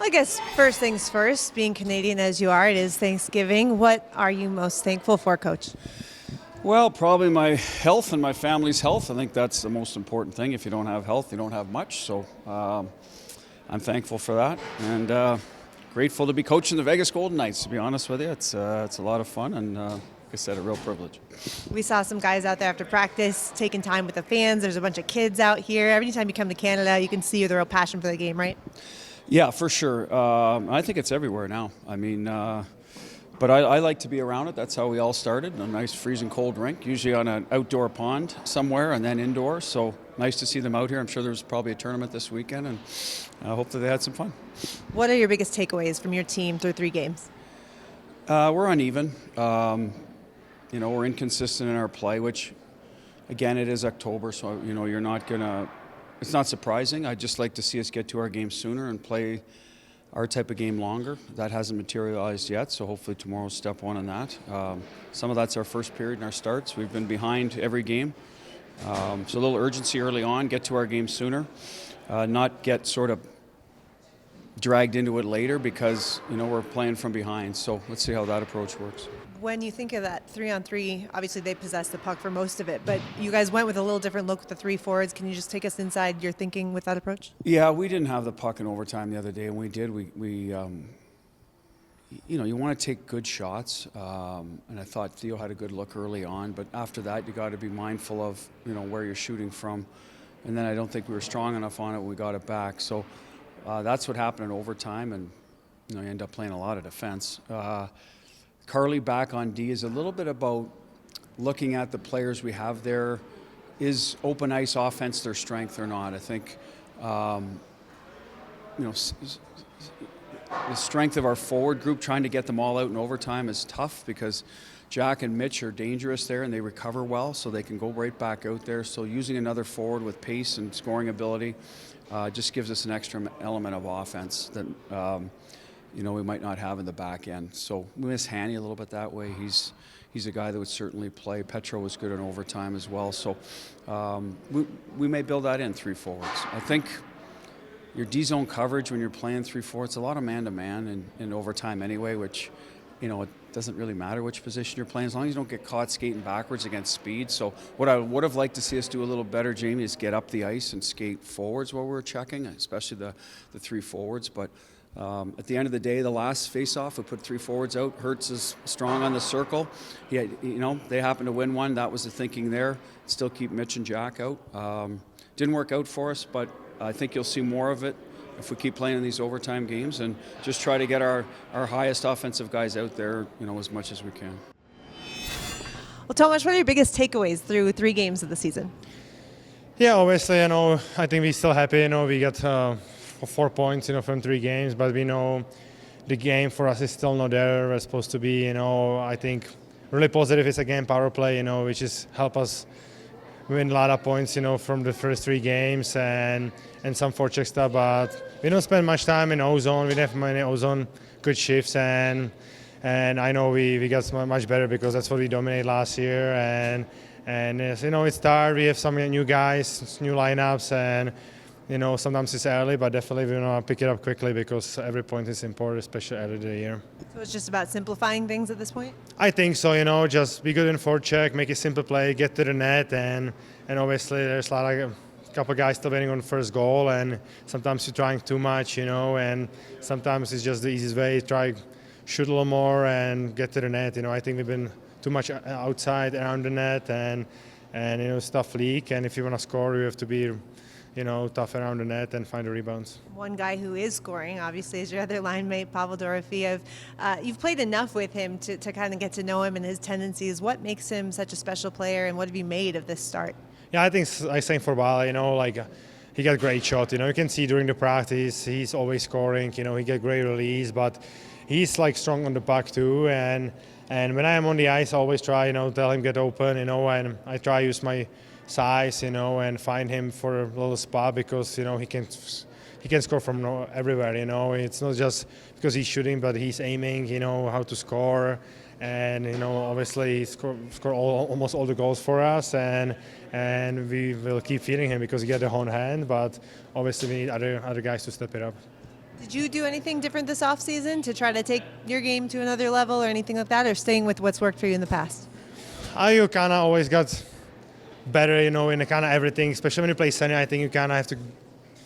I guess first things first, being Canadian as you are, it is Thanksgiving. What are you most thankful for, Coach? Well, probably my health and my family's health. I think that's the most important thing. If you don't have health, you don't have much. So I'm thankful for that, and grateful to be coaching the Vegas Golden Knights. To be honest with you, it's a lot of fun, and like I said, a real privilege. We saw some guys out there after practice taking time with the fans. There's a bunch of kids out here. Every time you come to Canada, you can see the real passion for the game, right? Yeah, for sure. I think it's everywhere now. I mean, but I like to be around it. That's how we all started, in a nice freezing cold rink, usually on an outdoor pond somewhere and then indoor. So nice to see them out here. I'm sure there's probably a tournament this weekend, and I hope that they had some fun. What are your biggest takeaways from your team through 3 games? We're uneven. We're inconsistent in our play, which, again, it is October, so, you're not going to – it's not surprising. I'd just like to see us get to our game sooner and play our type of game longer. That hasn't materialized yet, so hopefully tomorrow's step one on that. Some of that's our first period in our starts. We've been behind every game. So a little urgency early on, get to our game sooner, not get sort of dragged into it later because, we're playing from behind. So let's see how that approach works. When you think of that 3-on-3, obviously they possess the puck for most of it, but you guys went with a little different look with the 3 forwards. Can you just take us inside your thinking with that approach? Yeah, we didn't have the puck in overtime the other day, and we did. You want to take good shots, and I thought Theo had a good look early on, but after that you got to be mindful of, where you're shooting from, and then I don't think we were strong enough on it when we got it back. So that's what happened in overtime, and you end up playing a lot of defense. Carly back on D is a little bit about looking at the players we have there. Is open ice offense their strength or not? I think, the strength of our forward group, trying to get them all out in overtime is tough because Jack and Mitch are dangerous there and they recover well, so they can go right back out there. So using another forward with pace and scoring ability just gives us an extra element of offense that we might not have in the back end. So we miss Hanny a little bit that way. He's a guy that would certainly play. Petro was good in overtime as well. So we may build that in 3 forwards. I think your D-zone coverage when you're playing 3 forwards, a lot of man-to-man in overtime anyway, which, it doesn't really matter which position you're playing as long as you don't get caught skating backwards against speed. So what I would have liked to see us do a little better, Jamie, is get up the ice and skate forwards while we're checking, especially the 3 forwards. But at the end of the day, the last face-off, we put 3 forwards out. Hertz is strong on the circle. They happened to win one. That was the thinking there. Still keep Mitch and Jack out. Didn't work out for us, but I think you'll see more of it if we keep playing in these overtime games and just try to get our highest offensive guys out there, as much as we can. Well, Tomas, what are your biggest takeaways through 3 games of the season? Yeah, obviously, I think we're still happy. We got 4 points, from 3 games, but we know the game for us is still not there where it's supposed to be. I think really positive is again power play, which is help us win a lot of points, from the first 3 games and some forecheck stuff. But we don't spend much time in ozone. We don't have many ozone good shifts, and I know we got much better because that's what we dominated last year. And it's tired. We have some new guys, new lineups, and sometimes it's early, but definitely we want to pick it up quickly because every point is important, especially early in the year. So it's just about simplifying things at this point? I think so, just be good in forecheck, make a simple play, get to the net, and obviously there's a couple of guys still waiting on the first goal, and sometimes you're trying too much, and sometimes it's just the easiest way, try shoot a little more and get to the net. I think we've been too much outside around the net and stuff leak, and if you want to score, you have to be tough around the net and find the rebounds. One guy who is scoring, obviously, is your other line mate, Pavel Dorofeyev. You've played enough with him to kind of get to know him and his tendencies. What makes him such a special player, and what have you made of this start? Yeah, I think I sang for a while, he got a great shot. You can see during the practice, he's always scoring. He get great release, but he's strong on the puck too. And when I am on the ice, I always try, tell him get open, and I try to use my size, and find him for a little spot because, he can score from everywhere, It's not just because he's shooting, but he's aiming, how to score. And, obviously he scored almost all the goals for us, and we will keep feeding him because he got the whole hand, but obviously we need other guys to step it up. Did you do anything different this offseason to try to take your game to another level or anything like that, or staying with what's worked for you in the past? You kind of always got better, in kind of everything, especially when you play center. I think you kind of have to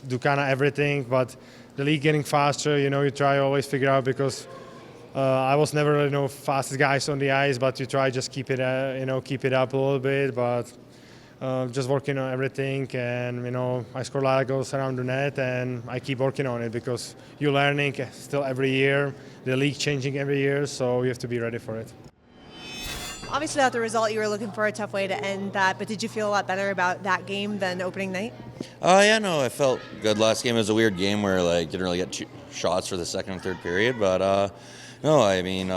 do kind of everything, but the league getting faster, you try always figure out because I was never really fastest guys on the ice, but you try just keep it keep it up a little bit, but just working on everything, and I score a lot of goals around the net, and I keep working on it because you're learning still every year, the league changing every year, so you have to be ready for it. Obviously, not the result you were looking for, a tough way to end that, but did you feel a lot better about that game than opening night? Yeah, no, I felt good. Last game was a weird game where didn't really get shots for the second and third period, but no, I mean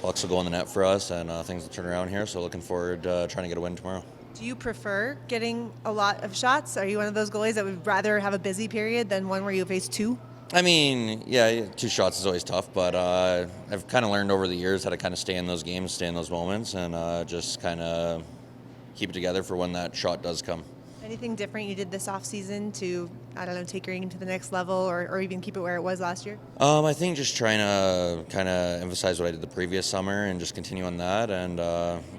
pucks will go in the net for us, and things will turn around here. So looking forward to trying to get a win tomorrow. Do you prefer getting a lot of shots? Are you one of those goalies that would rather have a busy period than one where you face two? I mean, yeah, 2 shots is always tough, but I've kind of learned over the years how to kind of stay in those games, stay in those moments, and just kind of keep it together for when that shot does come. Anything different you did this offseason to, I don't know, take your game to the next level or even keep it where it was last year? I think just trying to kind of emphasize what I did the previous summer and just continue on that, and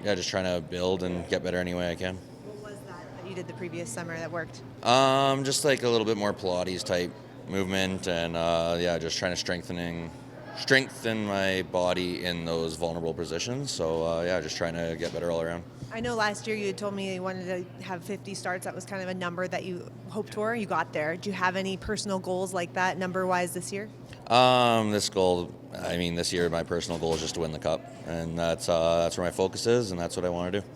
yeah, just trying to build and get better any way I can. What was that you did the previous summer that worked? Just like a little bit more Pilates type movement, and yeah, just trying to strengthen my body in those vulnerable positions. So yeah, just trying to get better all around. I know last year you had told me you wanted to have 50 starts. That was kind of a number that you hoped for. You got there. Do you have any personal goals like that number-wise this year? This year my personal goal is just to win the cup, and that's where my focus is, and that's what I want to do.